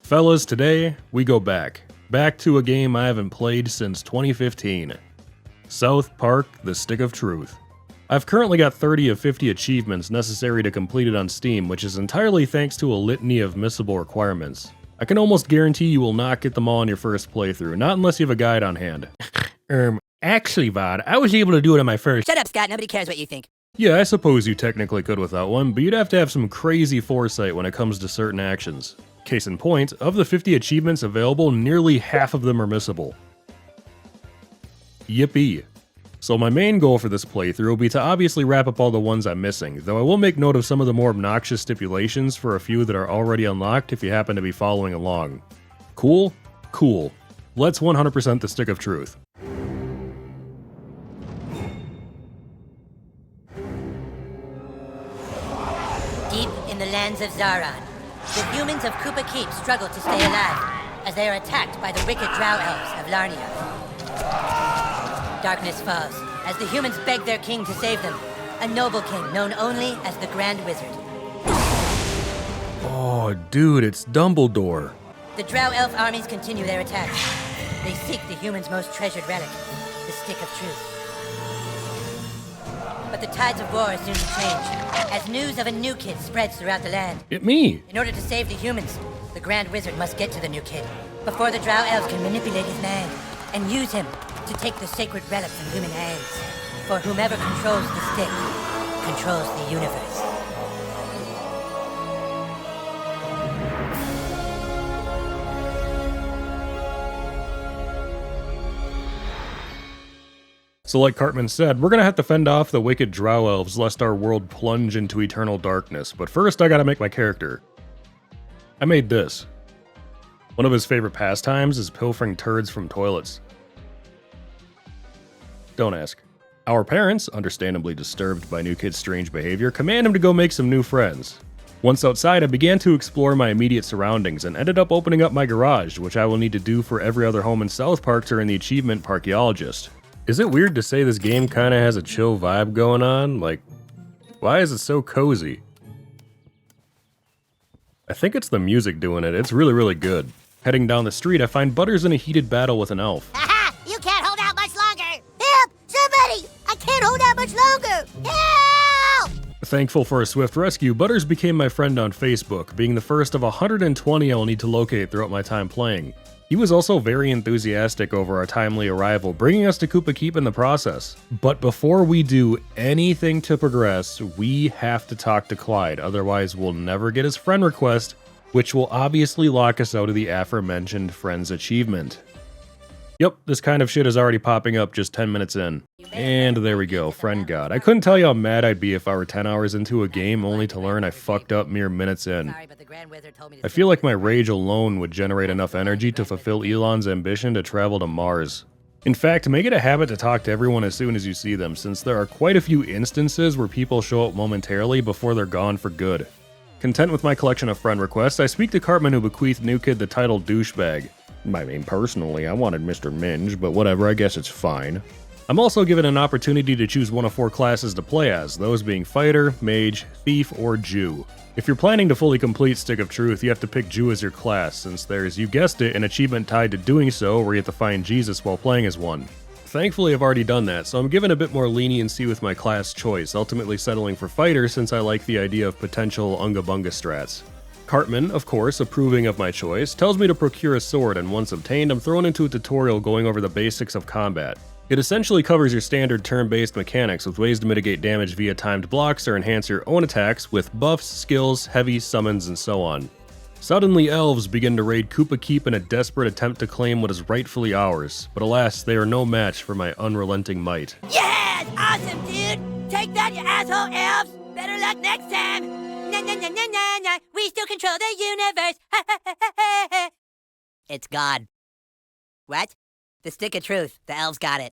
Fellas, today we go back to a game I haven't played since 2015. South Park: The Stick of Truth. I've currently got 30 of 50 achievements necessary to complete it on Steam, which is entirely thanks to a litany of missable requirements. I can almost guarantee you will not get them all in your first playthrough, not unless you have a guide on hand. Actually, Vod, I was able to do it on my first— Shut up, Scott. Nobody cares what you think. Yeah, I suppose you technically could without one, but you'd have to have some crazy foresight when it comes to certain actions. Case in point, of the 50 achievements available, nearly half of them are missable. Yippee. So my main goal for this playthrough will be to obviously wrap up all the ones I'm missing, though I will make note of some of the more obnoxious stipulations for a few that are already unlocked if you happen to be following along. Cool? Cool. Let's 100% the Stick of Truth. Deep in the lands of Zaron, the humans of Koopa Keep struggle to stay alive as they are attacked by the wicked drow elves of Larnia. Darkness falls as the humans beg their king to save them, a noble king known only as the Grand Wizard. Oh, dude, it's Dumbledore. The drow elf armies continue their attacks. They seek the humans' most treasured relic, the Stick of Truth. But the tides of war soon change, as news of a new kid spreads throughout the land. Me. In order to save the humans, the Grand Wizard must get to the new kid before the drow elves can manipulate his mind and use him to take the sacred relic from human hands. For whomever controls the stick controls the universe. So like Cartman said, we're gonna have to fend off the wicked drow elves lest our world plunge into eternal darkness, but first I gotta make my character. I made this. One of his favorite pastimes is pilfering turds from toilets. Don't ask. Our parents, understandably disturbed by new kid's strange behavior, command him to go make some new friends. Once outside, I began to explore my immediate surroundings and ended up opening up my garage, which I will need to do for every other home in South Park to earn the achievement Parkeologist. Is it weird to say this game kinda has a chill vibe going on? Like, why is it so cozy? I think it's the music doing it. It's really, really good. Heading down the street, I find Butters in a heated battle with an elf. Aha! You can't hold out much longer! Help! Somebody! I can't hold out much longer! Help! Thankful for a swift rescue, Butters became my friend on Facebook, being the first of 120 I'll need to locate throughout my time playing. He was also very enthusiastic over our timely arrival, bringing us to Koopa Keep in the process. But before we do anything to progress, we have to talk to Clyde, otherwise we'll never get his friend request, which will obviously lock us out of the aforementioned friend's achievement. Yep, this kind of shit is already popping up just 10 minutes in. And there we go, friend god. I couldn't tell you how mad I'd be if I were 10 hours into a game only to learn I fucked up mere minutes in. I feel like my rage alone would generate enough energy to fulfill Elon's ambition to travel to Mars. In fact, make it a habit to talk to everyone as soon as you see them, since there are quite a few instances where people show up momentarily before they're gone for good. Content with my collection of friend requests, I speak to Cartman who bequeathed new kid the title douchebag. I mean, personally, I wanted Mr. Minge, but whatever, I guess it's fine. I'm also given an opportunity to choose one of 4 classes to play as, those being Fighter, Mage, Thief, or Jew. If you're planning to fully complete Stick of Truth, you have to pick Jew as your class, since there's, you guessed it, an achievement tied to doing so where you have to find Jesus while playing as one. Thankfully, I've already done that, so I'm given a bit more leniency with my class choice, ultimately settling for Fighter since I like the idea of potential Unga Bunga strats. Cartman, of course, approving of my choice, tells me to procure a sword, and once obtained, I'm thrown into a tutorial going over the basics of combat. It essentially covers your standard turn-based mechanics with ways to mitigate damage via timed blocks or enhance your own attacks with buffs, skills, heavy summons, and so on. Suddenly, elves begin to raid Koopa Keep in a desperate attempt to claim what is rightfully ours, but alas, they are no match for my unrelenting might. Yes! Awesome, dude! Take that, you asshole elves! Better luck next time! Na na na na na na! We still control the universe! It's God. What? The Stick of Truth. The elves got it.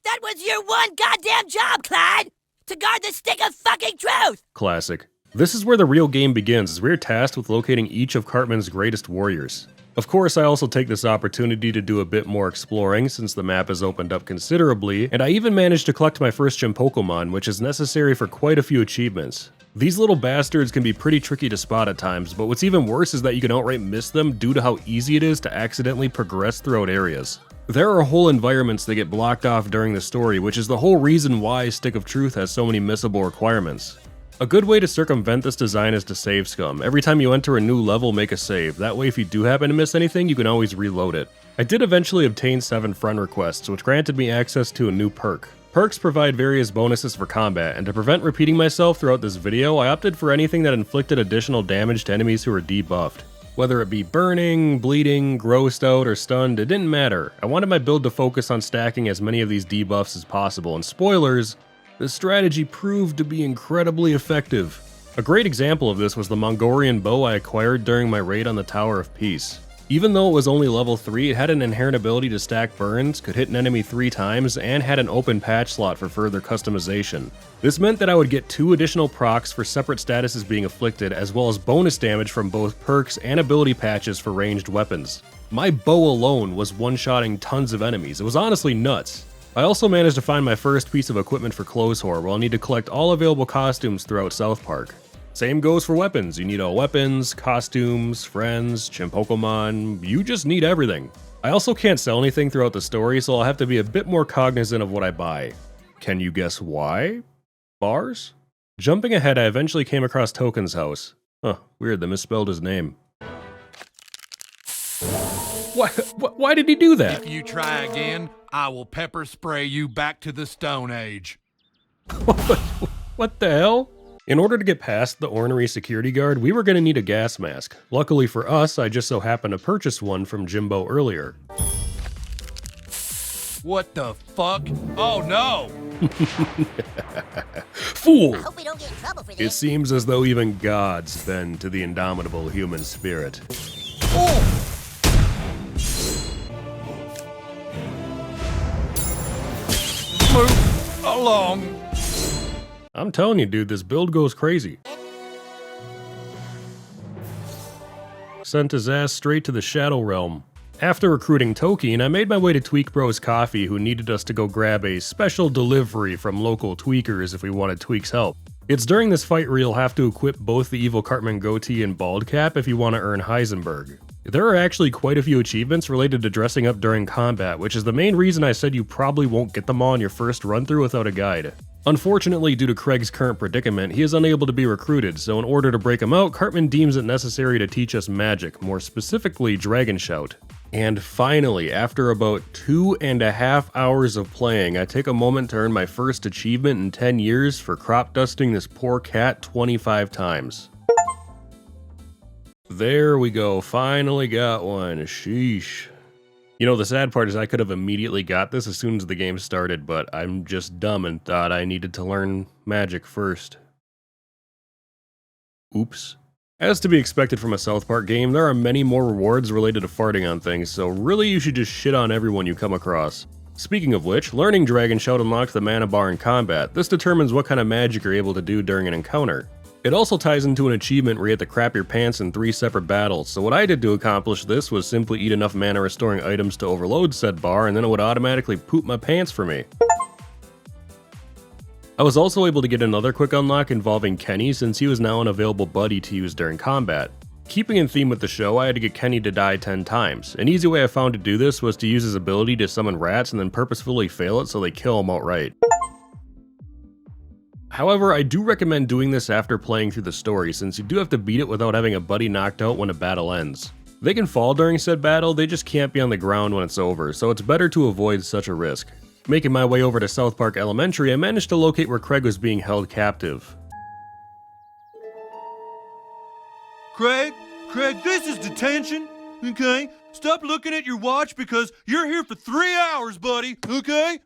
That was your one goddamn job, Clyde! To guard the Stick of fucking Truth! Classic. This is where the real game begins, as we're tasked with locating each of Cartman's greatest warriors. Of course, I also take this opportunity to do a bit more exploring since the map has opened up considerably, and I even managed to collect my first gym Pokemon, which is necessary for quite a few achievements. These little bastards can be pretty tricky to spot at times, but what's even worse is that you can outright miss them due to how easy it is to accidentally progress throughout areas. There are whole environments that get blocked off during the story, which is the whole reason why Stick of Truth has so many missable requirements. A good way to circumvent this design is to save scum. Every time you enter a new level, make a save. That way if you do happen to miss anything, you can always reload it. I did eventually obtain 7 friend requests, which granted me access to a new perk. Perks provide various bonuses for combat, and to prevent repeating myself throughout this video, I opted for anything that inflicted additional damage to enemies who were debuffed. Whether it be burning, bleeding, grossed out, or stunned, it didn't matter. I wanted my build to focus on stacking as many of these debuffs as possible, and spoilers, this strategy proved to be incredibly effective. A great example of this was the Mongolian bow I acquired during my raid on the Tower of Peace. Even though it was only level 3, it had an inherent ability to stack burns, could hit an enemy 3 times, and had an open patch slot for further customization. This meant that I would get 2 additional procs for separate statuses being afflicted, as well as bonus damage from both perks and ability patches for ranged weapons. My bow alone was one-shotting tons of enemies. It was honestly nuts. I also managed to find my first piece of equipment for Clotheshore, where I'll need to collect all available costumes throughout South Park. Same goes for weapons. You need all weapons, costumes, friends, chimp Pokemon, you just need everything. I also can't sell anything throughout the story, so I'll have to be a bit more cognizant of what I buy. Can you guess why? Bars? Jumping ahead, I eventually came across Token's house. Huh, weird, they misspelled his name. Why did he do that? If you try again, I will pepper spray you back to the Stone Age. What the hell? In order to get past the ornery security guard, we were going to need a gas mask. Luckily for us, I just so happened to purchase one from Jimbo earlier. What the fuck? Oh no! Fool! I hope we don't get in trouble for It this. seems as though even gods bend to the indomitable human spirit. Oh! Move along. I'm telling you, dude, this build goes crazy. Sent his ass straight to the Shadow Realm. After recruiting Tokeen, I made my way to Tweak Bros Coffee, who needed us to go grab a special delivery from local tweakers if we wanted Tweak's help. It's during this fight where you'll have to equip both the Evil Cartman goatee and bald cap if you want to earn Heisenberg. There are actually quite a few achievements related to dressing up during combat, which is the main reason I said you probably won't get them all in your first run through without a guide. Unfortunately, due to Craig's current predicament, he is unable to be recruited, so in order to break him out, Cartman deems it necessary to teach us magic, more specifically Dragon Shout. And finally, after about 2.5 hours of playing, I take a moment to earn my first achievement in 10 years for crop dusting this poor cat 25 times. There we go, finally got one, sheesh. You know, the sad part is I could have immediately got this as soon as the game started, but I'm just dumb and thought I needed to learn magic first. Oops. As to be expected from a South Park game, there are many more rewards related to farting on things, so really you should just shit on everyone you come across. Speaking of which, learning Dragon Shout unlocks the mana bar in combat. This determines what kind of magic you're able to do during an encounter. It also ties into an achievement where you have to crap your pants in 3 separate battles, so what I did to accomplish this was simply eat enough mana restoring items to overload said bar, and then it would automatically poop my pants for me. I was also able to get another quick unlock involving Kenny, since he was now an available buddy to use during combat. Keeping in theme with the show, I had to get Kenny to die 10 times. An easy way I found to do this was to use his ability to summon rats and then purposefully fail it so they kill him outright. However, I do recommend doing this after playing through the story, since you do have to beat it without having a buddy knocked out when a battle ends. They can fall during said battle, they just can't be on the ground when it's over, so it's better to avoid such a risk. Making my way over to South Park Elementary, I managed to locate where Craig was being held captive. Craig, this is detention, okay? Stop looking at your watch because you're here for 3 hours, buddy, okay?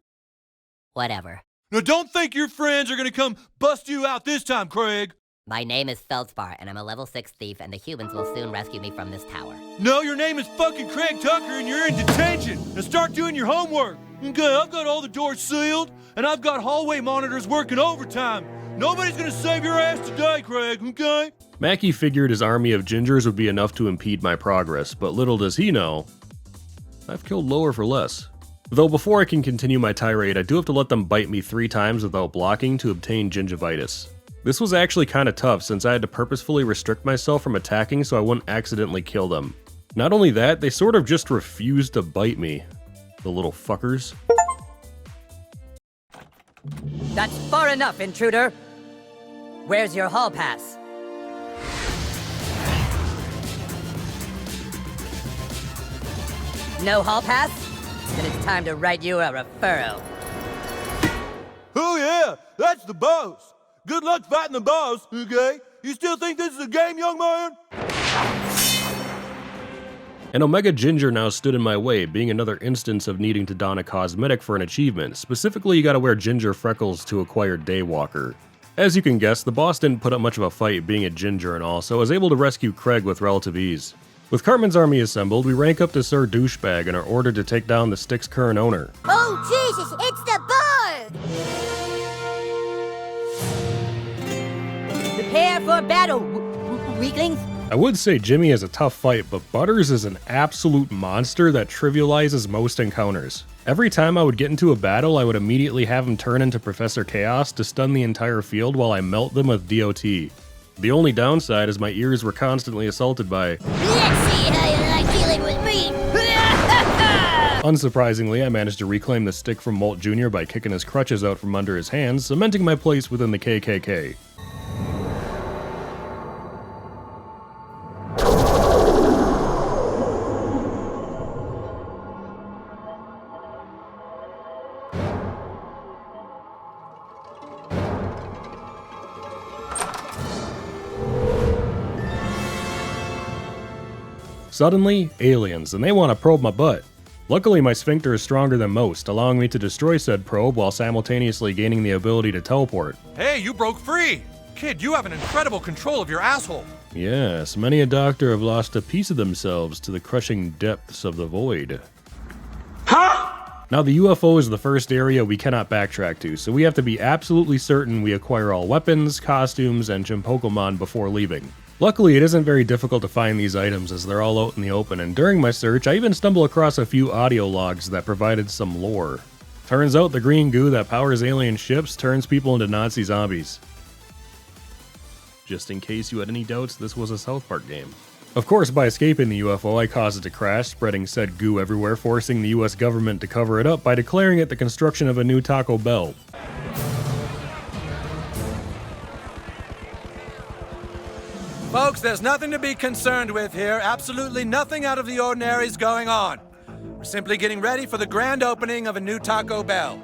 Whatever. Now don't think your friends are gonna come bust you out this time, Craig. My name is Feldspar, and I'm a level 6 thief, and the humans will soon rescue me from this tower. No, your name is fucking Craig Tucker and you're in detention. Now start doing your homework. Okay, I've got all the doors sealed, and I've got hallway monitors working overtime. Nobody's gonna save your ass today, Craig, okay? Mackie figured his army of gingers would be enough to impede my progress, but little does he know, I've killed lower for less. Though before I can continue my tirade, I do have to let them bite me 3 times without blocking to obtain gingivitis. This was actually kinda tough since I had to purposefully restrict myself from attacking so I wouldn't accidentally kill them. Not only that, they sort of just refused to bite me. The little fuckers. That's far enough, intruder! Where's your hall pass? No hall pass? Then it's time to write you a referral. Oh yeah, that's the boss. Good luck fighting the boss, okay? You still think this is a game, young man? An Omega Ginger now stood in my way, being another instance of needing to don a cosmetic for an achievement. Specifically, you gotta wear ginger freckles to acquire Daywalker. As you can guess, the boss didn't put up much of a fight being a ginger and all, so I was able to rescue Craig with relative ease. With Cartman's army assembled, we rank up to Sir Douchebag and are ordered to take down the stick's current owner. Oh, Jesus, it's the bird! Prepare for battle, weaklings! I would say Jimmy is a tough fight, but Butters is an absolute monster that trivializes most encounters. Every time I would get into a battle, I would immediately have him turn into Professor Chaos to stun the entire field while I melt them with DOT. The only downside is my ears were constantly assaulted by... Let's see how you like dealing with me! Unsurprisingly, I managed to reclaim the stick from Molt Jr. by kicking his crutches out from under his hands, cementing my place within the KKK. Suddenly, aliens, and they want to probe my butt. Luckily, my sphincter is stronger than most, allowing me to destroy said probe while simultaneously gaining the ability to teleport. Hey, you broke free! Kid, you have an incredible control of your asshole. Yes, many a doctor have lost a piece of themselves to the crushing depths of the void. Huh? Now, the UFO is the first area we cannot backtrack to, so we have to be absolutely certain we acquire all weapons, costumes, and Chimpokemon before leaving. Luckily, it isn't very difficult to find these items as they're all out in the open, and during my search, I even stumbled across a few audio logs that provided some lore. Turns out the green goo that powers alien ships turns people into Nazi zombies. Just in case you had any doubts, this was a South Park game. Of course, by escaping the UFO, I caused it to crash, spreading said goo everywhere, forcing the US government to cover it up by declaring it the construction of a new Taco Bell. Folks, there's nothing to be concerned with here. Absolutely nothing out of the ordinary is going on. We're simply getting ready for the grand opening of a new Taco Bell.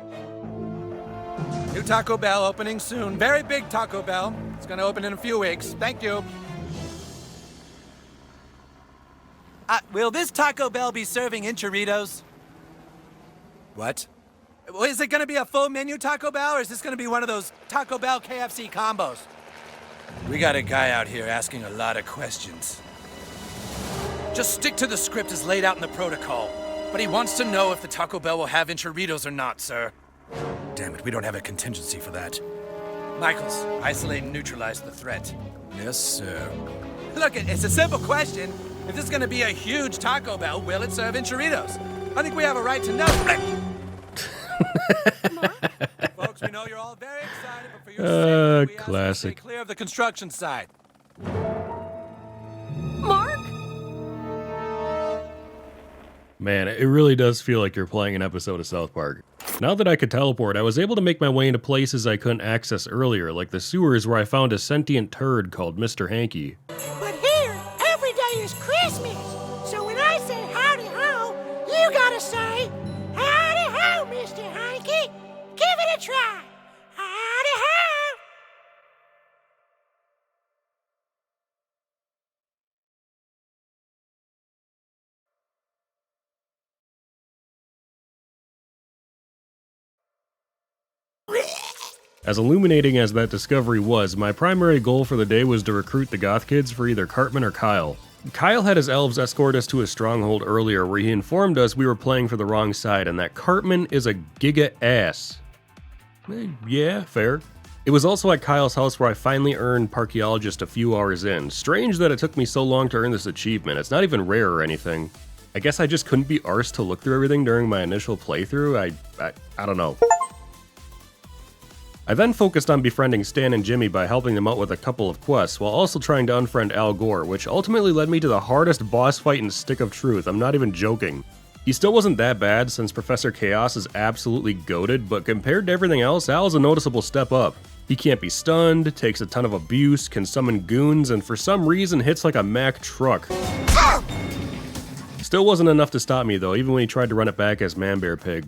New Taco Bell opening soon. Very big Taco Bell. It's gonna open in a few weeks. Thank you. Will this Taco Bell be serving enchiladas? What? Well, is it gonna be a full menu Taco Bell, or is this gonna be one of those Taco Bell KFC combos? We got a guy out here asking a lot of questions. Just stick to the script as laid out in the protocol. But he wants to know if the Taco Bell will have enchiladas or not, sir. Damn it, we don't have a contingency for that. Michaels, isolate and neutralize the threat. Yes, sir. Look, it's a simple question. If this is gonna be a huge Taco Bell, will it serve enchiladas? I think we have a right to know. Folks, we know you're all very excited, but for your safety, we classic. ask you to stay clear of the construction site. Mark? Man, it really does feel like you're playing an episode of South Park. Now that I could teleport, I was able to make my way into places I couldn't access earlier, like the sewers where I found a sentient turd called Mr. Hanky. But here, every day is Christmas. So when I say howdy ho, you gotta say, howdy ho, Mr. Hanky. Give it a try. Howdy ho. As illuminating as that discovery was, my primary goal for the day was to recruit the goth kids for either Cartman or Kyle. Kyle had his elves escort us to a stronghold earlier where he informed us we were playing for the wrong side and that Cartman is a giga ass. Yeah, fair. It was also at Kyle's house where I finally earned Parkeologist a few hours in. Strange that it took me so long to earn this achievement, it's not even rare or anything. I guess I just couldn't be arsed to look through everything during my initial playthrough, I don't know. I then focused on befriending Stan and Jimmy by helping them out with a couple of quests, while also trying to unfriend Al Gore, which ultimately led me to the hardest boss fight in Stick of Truth. I'm not even joking. He still wasn't that bad since Professor Chaos is absolutely goated, but compared to everything else, Al is a noticeable step up. He can't be stunned, takes a ton of abuse, can summon goons, and for some reason hits like a Mack truck. Still wasn't enough to stop me though, even when he tried to run it back as Manbear Pig.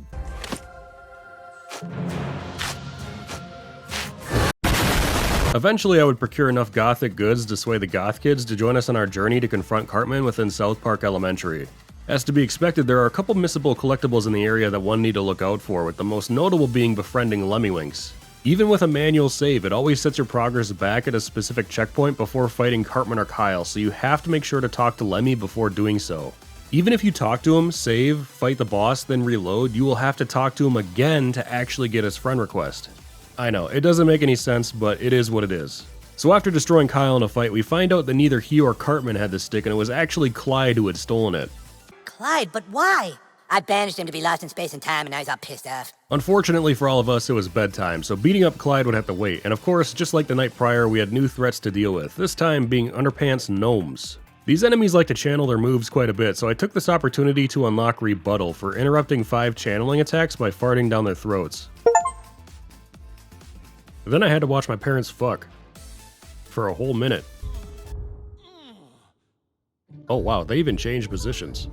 Eventually I would procure enough gothic goods to sway the goth kids to join us on our journey to confront Cartman within South Park Elementary. As to be expected, there are a couple missable collectibles in the area that one need to look out for, with the most notable being befriending Lemmywinks. Even with a manual save, it always sets your progress back at a specific checkpoint before fighting Cartman or Kyle, so you have to make sure to talk to Lemmy before doing so. Even if you talk to him, save, fight the boss, then reload, you will have to talk to him again to actually get his friend request. I know, it doesn't make any sense, but it is what it is. So after destroying Kyle in a fight, we find out that neither he or Cartman had the stick and it was actually Clyde who had stolen it. Clyde, but why? I banished him to be lost in space and time and now he's all pissed off. Unfortunately for all of us, it was bedtime, so beating up Clyde would have to wait, and of course, just like the night prior, we had new threats to deal with, this time being underpants gnomes. These enemies like to channel their moves quite a bit, so I took this opportunity to unlock Rebuttal for interrupting 5 channeling attacks by farting down their throats. Then I had to watch my parents fuck. For a whole minute. Oh wow, they even changed positions.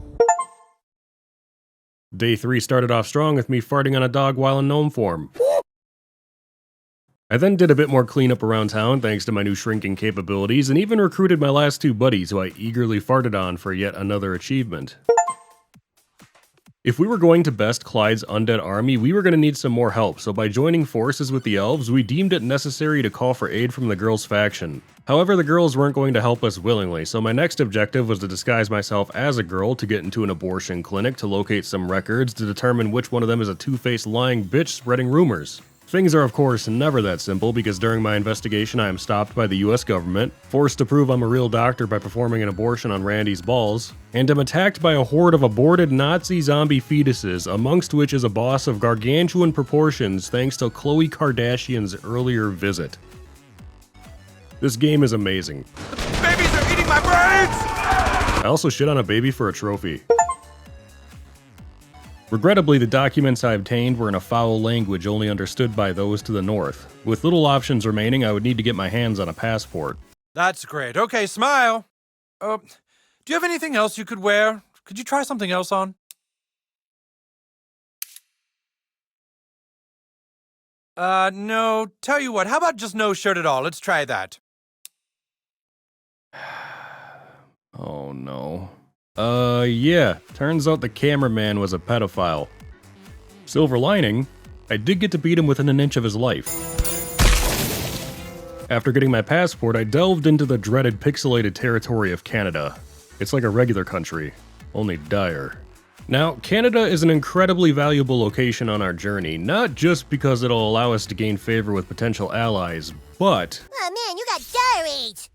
Day 3 started off strong with me farting on a dog while in gnome form. I then did a bit more cleanup around town thanks to my new shrinking capabilities, and even recruited my last 2 buddies who I eagerly farted on for yet another achievement. If we were going to best Clyde's undead army, we were going to need some more help, so by joining forces with the elves, we deemed it necessary to call for aid from the girls' faction. However, the girls weren't going to help us willingly, so my next objective was to disguise myself as a girl to get into an abortion clinic to locate some records to determine which one of them is a two-faced lying bitch spreading rumors. Things are of course never that simple because during my investigation I am stopped by the US government, forced to prove I'm a real doctor by performing an abortion on Randy's balls, and am attacked by a horde of aborted Nazi zombie fetuses, amongst which is a boss of gargantuan proportions thanks to Khloe Kardashian's earlier visit. This game is amazing. The babies are eating my brains! I also shit on a baby for a trophy. Regrettably, the documents I obtained were in a foul language only understood by those to the north. With little options remaining, I would need to get my hands on a passport. That's great. Okay, smile. Do you have anything else you could wear? Could you try something else on? No. Tell you what, how about just no shirt at all? Let's try that. Oh no. Yeah. Turns out the cameraman was a pedophile. Silver lining, I did get to beat him within an inch of his life. After getting my passport, I delved into the dreaded pixelated territory of Canada. It's like a regular country, only dire. Now, Canada is an incredibly valuable location on our journey, not just because it'll allow us to gain favor with potential allies, but... Oh man, you got diaries!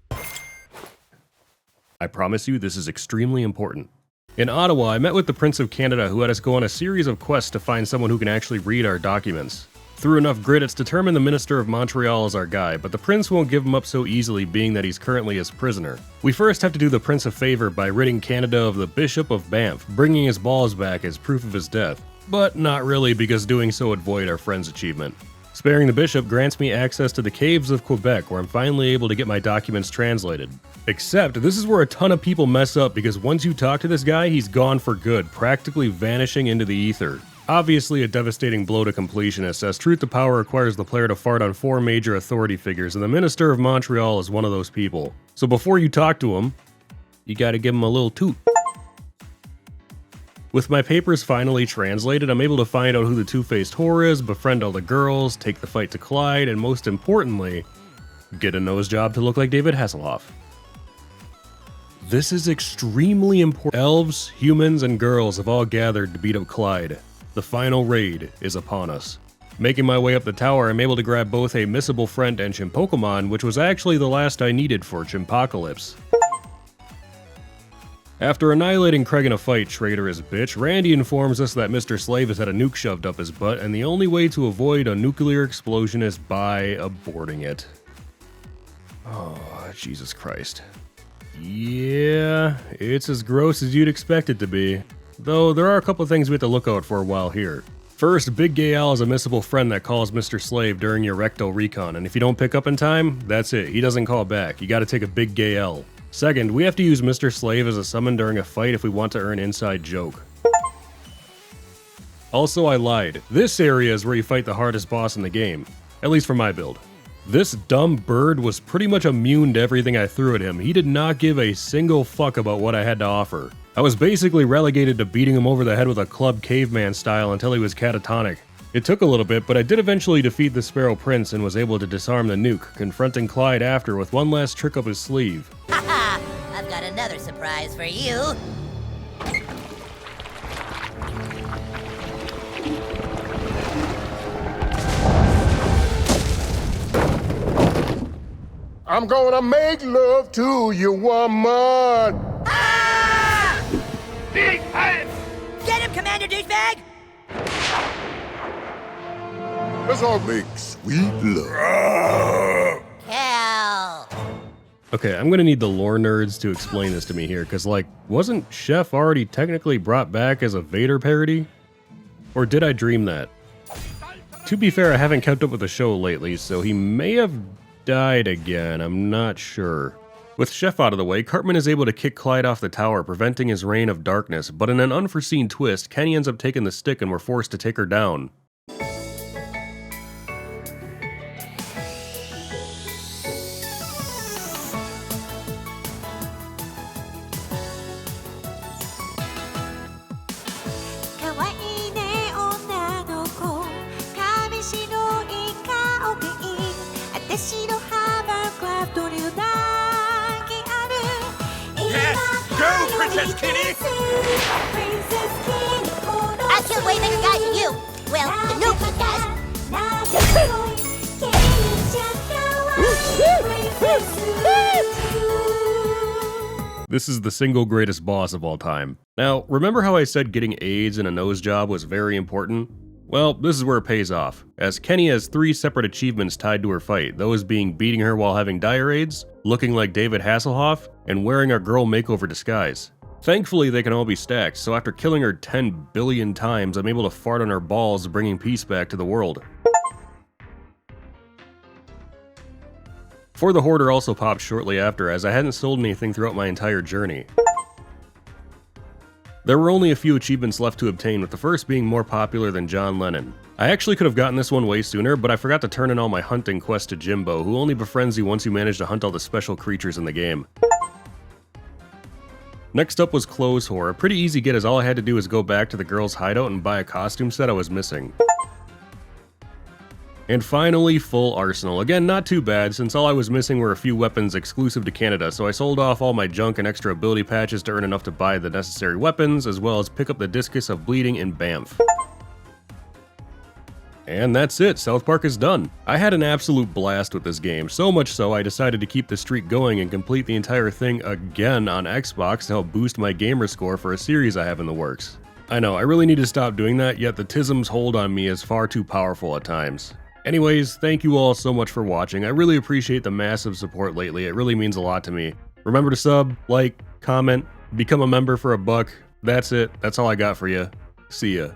I promise you this is extremely important. In Ottawa, I met with the Prince of Canada who had us go on a series of quests to find someone who can actually read our documents. Through enough grit, it's determined the Minister of Montreal is our guy, but the Prince won't give him up so easily being that he's currently his prisoner. We first have to do the Prince a favor by ridding Canada of the Bishop of Banff, bringing his balls back as proof of his death. But not really, because doing so would void our friend's achievement. Sparing the Bishop grants me access to the caves of Quebec, where I'm finally able to get my documents translated. Except, this is where a ton of people mess up because once you talk to this guy, he's gone for good, practically vanishing into the ether. Obviously a devastating blow to completionists, as Truth to Power requires the player to fart on 4 major authority figures, and the Minister of Montreal is one of those people. So before you talk to him, you gotta give him a little toot. With my papers finally translated, I'm able to find out who the two-faced whore is, befriend all the girls, take the fight to Clyde, and most importantly, get a nose job to look like David Hasselhoff. This is extremely important. Elves, humans, and girls have all gathered to beat up Clyde. The final raid is upon us. Making my way up the tower, I'm able to grab both a Missable friend and Chimpokemon, which was actually the last I needed for Chimpocalypse. After annihilating Craig in a fight, traitorous bitch, Randy informs us that Mr. Slave has had a nuke shoved up his butt, and the only way to avoid a nuclear explosion is by aborting it. Oh, Jesus Christ. Yeah, it's as gross as you'd expect it to be. Though there are a couple things we have to look out for while here. First, Big Gay Al is a missable friend that calls Mr. Slave during your rectal recon, and if you don't pick up in time, that's it, he doesn't call back. You gotta take a Big Gay L. Second, we have to use Mr. Slave as a summon during a fight if we want to earn Inside Joke. Also, I lied. This area is where you fight the hardest boss in the game, at least for my build. This dumb bird was pretty much immune to everything I threw at him. He did not give a single fuck about what I had to offer. I was basically relegated to beating him over the head with a club caveman style until he was catatonic. It took a little bit, but I did eventually defeat the Sparrow Prince and was able to disarm the nuke, confronting Clyde after with one last trick up his sleeve. Haha! I've got another surprise for you. I'm gonna make love to you, woman. Big hand! Get him, Commander Douchebag! Let's all make sweet love. Hell! Okay, I'm gonna need the lore nerds to explain this to me here, cause like, wasn't Chef already technically brought back as a Vader parody? Or did I dream that? To be fair, I haven't kept up with the show lately, so he may have died again, I'm not sure. With Chef out of the way, Cartman is able to kick Clyde off the tower, preventing his reign of darkness, but in an unforeseen twist, Kenny ends up taking the stick and we're forced to take her down. Go, Princess Kitty! I've killed way bigger guys than you! Well, the nuke guys! This is the single greatest boss of all time. Now, remember how I said getting AIDS and a nose job was very important? Well, this is where it pays off, as Kenny has 3 separate achievements tied to her fight, those being beating her while having dire AIDS, looking like David Hasselhoff, and wearing a girl makeover disguise. Thankfully, they can all be stacked, so after killing her 10 billion times, I'm able to fart on her balls, bringing peace back to the world. For the Hoarder also popped shortly after, as I hadn't sold anything throughout my entire journey. There were only a few achievements left to obtain, with the first being more popular than John Lennon. I actually could have gotten this one way sooner, but I forgot to turn in all my hunting quests to Jimbo, who only befriends you once you manage to hunt all the special creatures in the game. Next up was Clothes Whore. A pretty easy get, as all I had to do was go back to the girl's hideout and buy a costume set I was missing. And finally, Full Arsenal. Again, not too bad, since all I was missing were a few weapons exclusive to Canada, so I sold off all my junk and extra ability patches to earn enough to buy the necessary weapons, as well as pick up the Discus of Bleeding in Banff. And that's it, South Park is done. I had an absolute blast with this game, so much so I decided to keep the streak going and complete the entire thing again on Xbox to help boost my gamer score for a series I have in the works. I know, I really need to stop doing that, yet the TISM's hold on me is far too powerful at times. Anyways, thank you all so much for watching. I really appreciate the massive support lately, it really means a lot to me. Remember to sub, like, comment, become a member for $1. That's it, that's all I got for you. See ya.